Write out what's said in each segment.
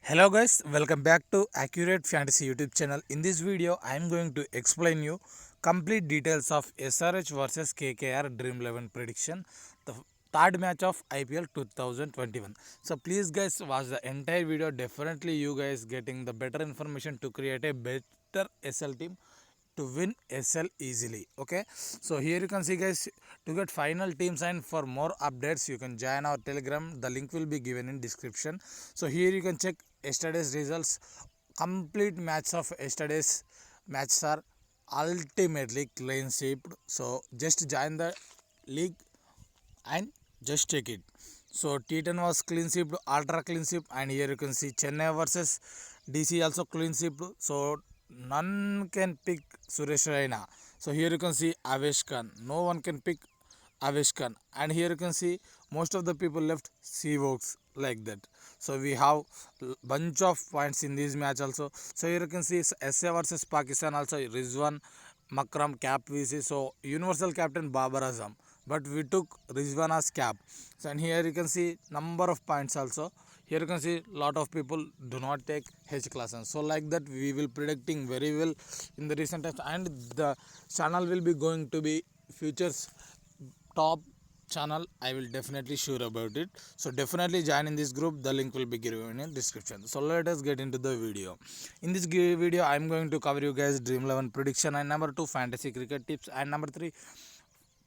Hello guys, welcome back to Accurate Fantasy YouTube channel. In this video, I am going to explain you complete details of SRH versus KKR Dream 11 prediction, the third match of IPL 2021. So please guys watch the entire video. Definitely you guys getting the better information to create a better SL team to win SL easily. Okay, so here you can see guys, to get final teams and for more updates you can join our Telegram. The link will be given in description. So here you can check yesterday's results. Complete match of yesterday's matches are ultimately clean swept. So just join the league and just check it. So T10 was clean sweep, ultra clean sweep, and here you can see Chennai versus DC also clean sweep. So none can pick Suresh Raina. So here you can see Avesh Khan. No one can pick Avesh Khan. And here you can see most of the people left Seahawks like that. So we have bunch of points in this match also. So here you can see SA versus Pakistan also Rizwan Makram cap VC. So universal captain Babar Azam. But we took Rizwana's cap. So and here you can see number of points also. Here you can see lot of people do not take H class, and so like that we will predicting very well in the recent times, and the channel will be going to be futures top channel. I will definitely sure about it. So definitely join in this group. The link will be given in description. So let us get into the video. In this video I am going to cover you guys Dream 11 prediction, and number 2 fantasy cricket tips, and number 3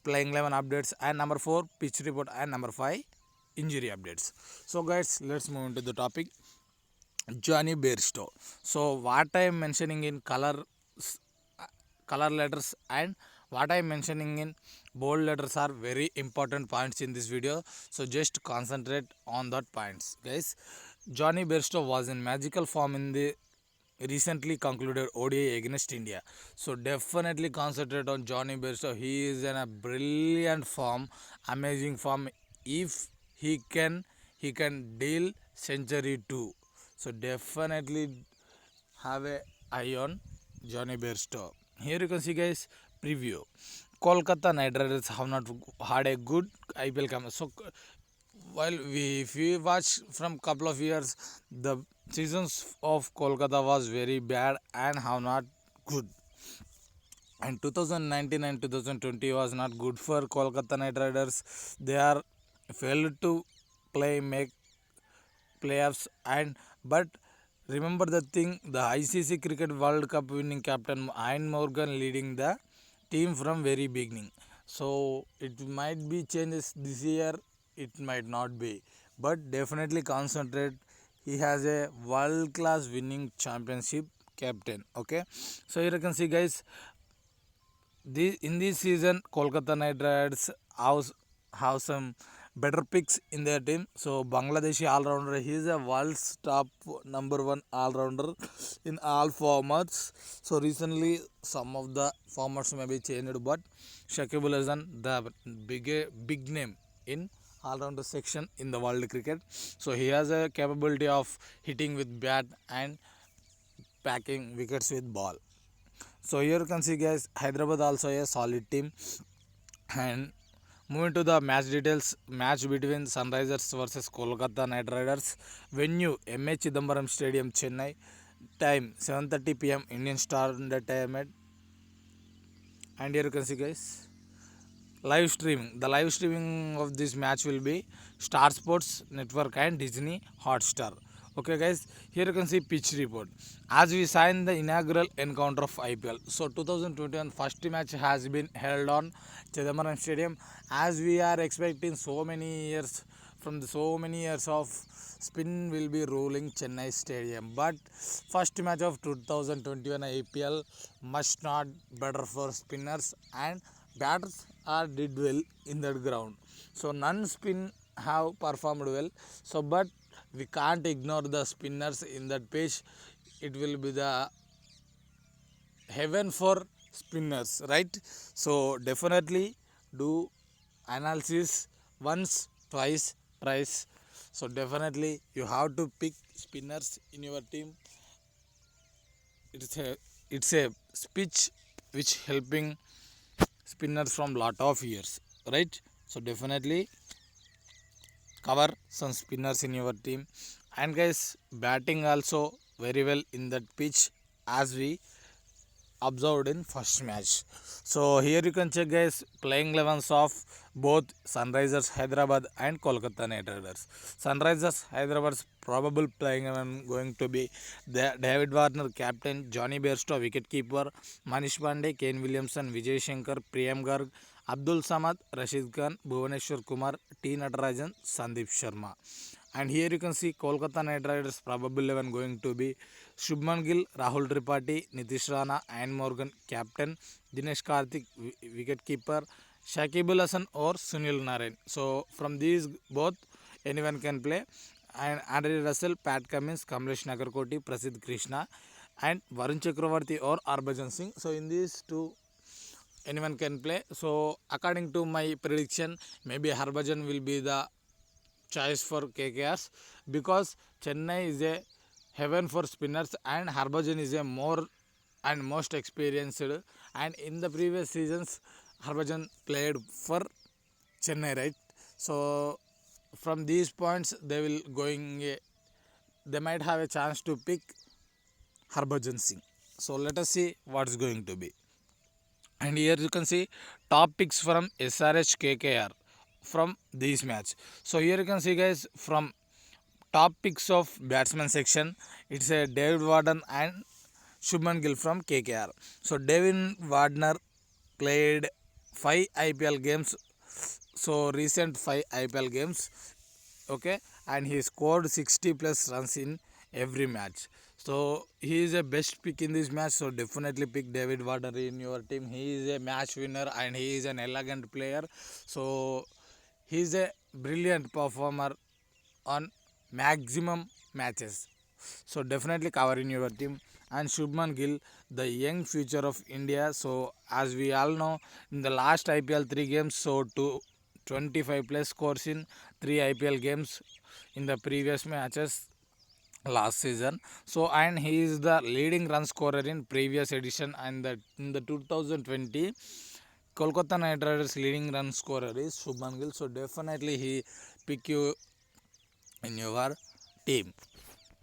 playing 11 updates, and number 4 pitch report, and number 5 injury updates. So guys, let's move into the topic. Johnny Bairstow. So what I am mentioning in color letters and what I am mentioning in bold letters are very important points in this video. So just concentrate on that points, guys. Johnny Bairstow was in magical form in the recently concluded ODI against India. So definitely concentrate on Johnny Bairstow. He is in a brilliant form, amazing form. If he can deal century too. So definitely have a eye on Johnny Bairstow. Here you can see guys preview. Kolkata Knight Riders have not had a good IPL campaign. So while if we watch from couple of years, the seasons of Kolkata was very bad and have not good. And 2019 and 2020 was not good for Kolkata Knight Riders. They are failed to make playoffs, and but remember the thing, the ICC Cricket World Cup winning captain Ian Morgan leading the team from very beginning. So it might be changes this year, it might not be, but definitely concentrate. He has a world class winning championship captain. Okay, so here you can see guys, in this season Kolkata Knight Riders have some better picks in their team. So Bangladeshi all-rounder, he is a world's top number one all-rounder in all formats. So recently some of the formats may be changed, but Shakib Al Hasan, the big name in all-rounder section in the world cricket. So he has a capability of hitting with bat and packing wickets with ball. So here you can see guys, Hyderabad also a solid team. And moving to the match details, match between Sunrisers versus Kolkata Knight Riders. Venue MH Chidambaram Stadium, Chennai. Time 7:30 p.m. Indian Standard Time. And here you can see guys, live streaming. The live streaming of this match will be Star Sports Network and Disney Hotstar. Okay guys, here you can see pitch report. As we signed the inaugural encounter of IPL, so 2021 first match has been held on Chidambaram Stadium. As we are expecting so many years of spin will be ruling Chennai Stadium, but first match of 2021 IPL must not better for spinners, and batters are did well in that ground. So none spin have performed well. So but we can't ignore the spinners in that pitch. It will be the heaven for spinners, right? So definitely do analysis once, twice, thrice. So definitely you have to pick spinners in your team. It's a speech which helping spinners from lot of years, right? So definitely cover some spinners in your team. And guys, batting also very well in that pitch as we observed in first match. So here you can check guys playing 11s of both Sunrisers Hyderabad and Kolkata Knight Riders. Sunrisers Hyderabad's probable playing 11 going to be David Warner captain, Johnny Bairstow wicketkeeper, Manish Pandey, Kane Williamson, Vijay Shankar, Priyam Garg, Abdul Samad, Rashid Khan, Bhuvaneshwar Kumar, T Natarajan, Sandeep Sharma. And here you can see Kolkata Knight Riders probable 11 going to be Shubman Gill, Rahul Tripathi, Nitish Rana, Ian Morgan captain, Dinesh Karthik wicketkeeper, Shakibul Hasan or Sunil Narain. So from these both anyone can play. And Andre Russell, Pat Cummins, Kamlesh Nagarkoti, Prasidh Krishna and Varun Chakravarti or Harbhajan Singh. So in these two anyone can play. So according to my prediction, maybe Harbhajan will be the choice for KKRs because Chennai is a heaven for spinners and Harbhajan is a more and most experienced, and in the previous seasons Harbhajan played for Chennai, right? So from these points they might have a chance to pick Harbhajan Singh. So let us see what's going to be. And here you can see top picks from SRH KKR from this match. So here you can see guys from top picks of batsman section, it's a David Warner and Shubman Gill from KKR. So David Warner played 5 IPL games, so recent 5 IPL games, okay, and he scored 60 plus runs in every match. So he is a best pick in this match. So definitely pick David Warner in your team. He is a match winner and he is an elegant player. So he is a brilliant performer on maximum matches. So definitely cover in your team. And Shubman Gill, the young future of India. So as we all know, in the last IPL 3 games, so 25 plus scores in 3 IPL games in the previous matches last season. So and he is the leading run scorer in previous edition, and that in the 2020 Kolkata Knight Riders leading run scorer is Shubman Gill. So definitely he pick you in your team.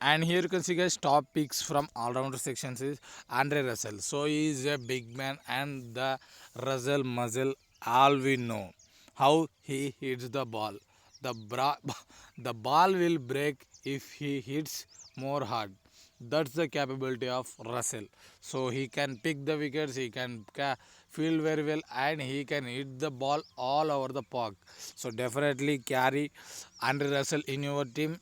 And here you can see guys top picks from all-rounder sections is Andre Russell. So he is a big man and the Russell muzzle all we know how he hits the ball. The ball will break if he hits more hard. That's the capability of Russell. So he can pick the wickets, he can field very well, and he can hit the ball all over the park. So definitely carry Andre Russell in your team.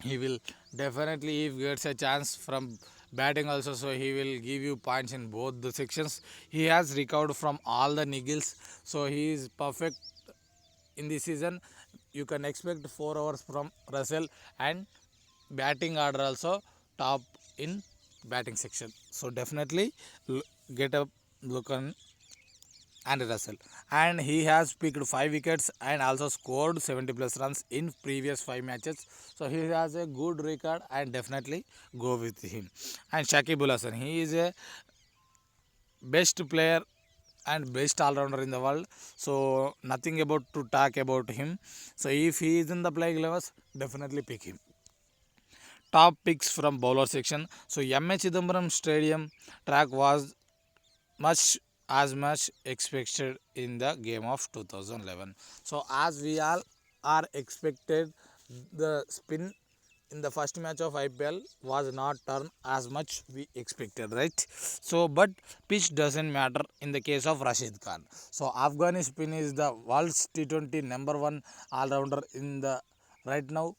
He will definitely, if gets a chance from batting also, so he will give you points in both the sections. He has recovered from all the niggles, so he is perfect in this season. You can expect 4 hours from Russell, and batting order also top in batting section. So definitely get a look on Andre Russell, and he has picked 5 wickets and also scored 70 plus runs in previous 5 matches. So he has a good record and definitely go with him. And Shakibul Hasan, he is a best player and best all-rounder in the world. So nothing about to talk about him. So if he is in the playing levels, definitely pick him. Top picks from bowler section. So M.A. Chidambaram Stadium track was much expected in the game of 2011. So as we all are expected, the spin in the first match of IPL was not turned as much we expected, right? So but pitch doesn't matter in the case of Rashid Khan. So Afghani spin is the world's T20 number 1 all-rounder in the right now.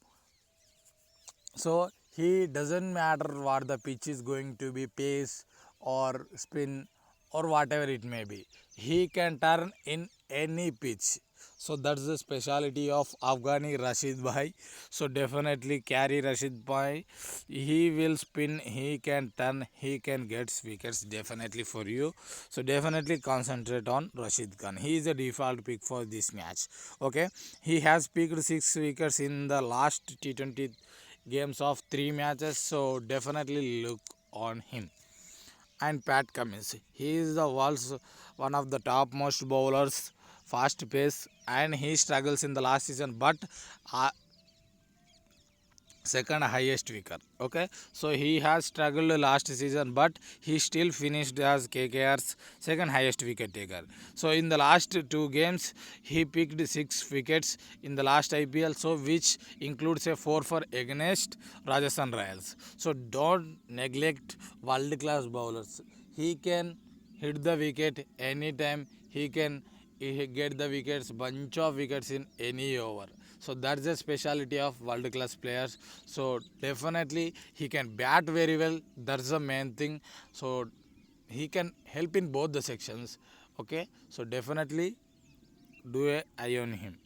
So he doesn't matter what the pitch is going to be, pace or spin or whatever it may be. He can turn in any pitch. So that's the speciality of Afghani Rashid Bhai. So definitely carry Rashid Bhai. He will spin, he can turn, he can get wickets definitely for you. So definitely concentrate on Rashid Khan. He is a default pick for this match. Okay. He has picked 6 wickets in the last T20 games of 3 matches. So definitely look on him. And Pat Cummins, he is the world's one of the top most bowlers, fast pace, and he struggles in the last season, but second highest wicket. Okay, so he has struggled last season, but he still finished as KKR's second highest wicket taker. So in the last two games, he picked 6 wickets in the last IPL, so which includes a 4 for against Rajasthan Royals. So don't neglect world class bowlers. He can hit the wicket anytime. He get the wickets, bunch of wickets in any over. So that's the speciality of world class players. So definitely he can bat very well. That's the main thing. So he can help in both the sections. Okay, so definitely do a eye on him.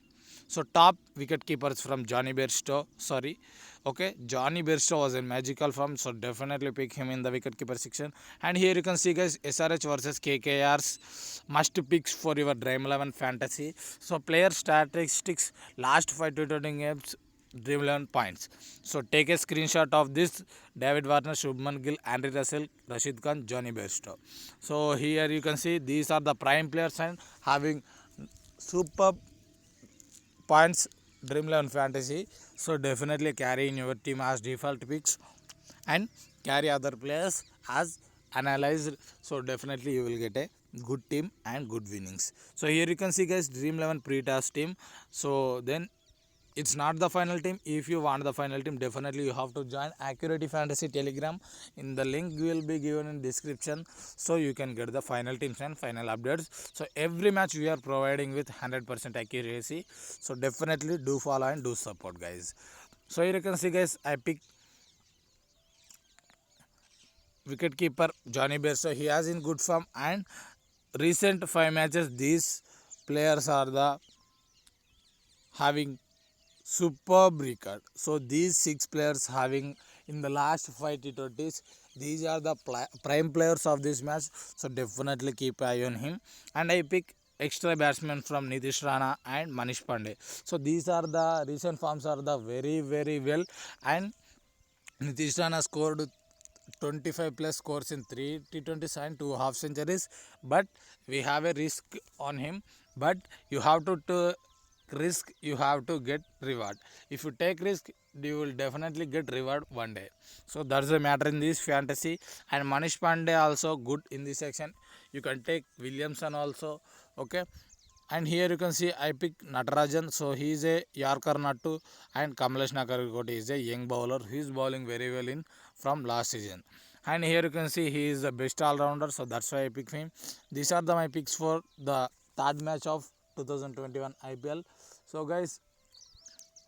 So top wicket keepers from Johnny Bairstow. Sorry, okay, Johnny Bairstow was a magical form, so definitely pick him in the wicket keeper section. And here you can see, guys, SRH versus KKR's must picks for your Dream 11 fantasy. So player statistics last 5 to 20 games. Dream 11 points. So take a screenshot of this: David Warner, Shubman Gill, Andre Russell, Rashid Khan, Johnny Bairstow. So here you can see these are the prime players and having superb points Dream 11 fantasy. So definitely carry in your team as default picks and carry other players as analyzed. So definitely you will get a good team and good winnings. So here you can see, guys, Dream 11 pre-task team. So then it's not the final team. If you want the final team, definitely you have to join Accuracy Fantasy Telegram. In the link will be given in description, so you can get the final teams and final updates. So every match we are providing with 100% accuracy. So definitely do follow and do support, guys. So here you can see, guys, I picked wicket keeper Johnny Bairstow. He has in good form, and recent 5 matches these players are the having superb record. So these 6 players having in the last 5 T20s, these are the prime players of this match. So definitely keep eye on him. And I pick extra batsmen from Nitish Rana and Manish Pandey. So these are the recent forms are the very well. And Nitish Rana scored 25 plus scores in 3 T20s and 2 half centuries, but we have a risk on him. But you have to risk, you have to get reward. If you take risk, you will definitely get reward one day. So that's the matter in this fantasy. And Manish Pandey also good in this section. You can take Williamson also. Okay, and here you can see I pick Natarajan. So he is a Yorker Nattu, and Kamlesh Nagarkoti is a young bowler. He is bowling very well in from last season. And here you can see he is the best all-rounder. So that's why I pick him. These are my picks for the third match of 2021 IPL. So guys,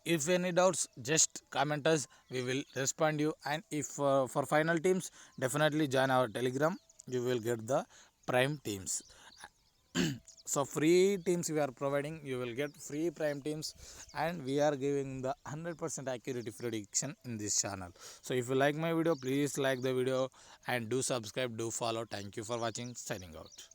if any doubts, just comment us. We will respond you. And if for final teams, definitely join our Telegram. You will get the prime teams. So free teams we are providing, you will get free prime teams, and we are giving the 100% accurate prediction in this channel. So if you like my video, please like the video and do subscribe, do follow. Thank you for watching. Signing out.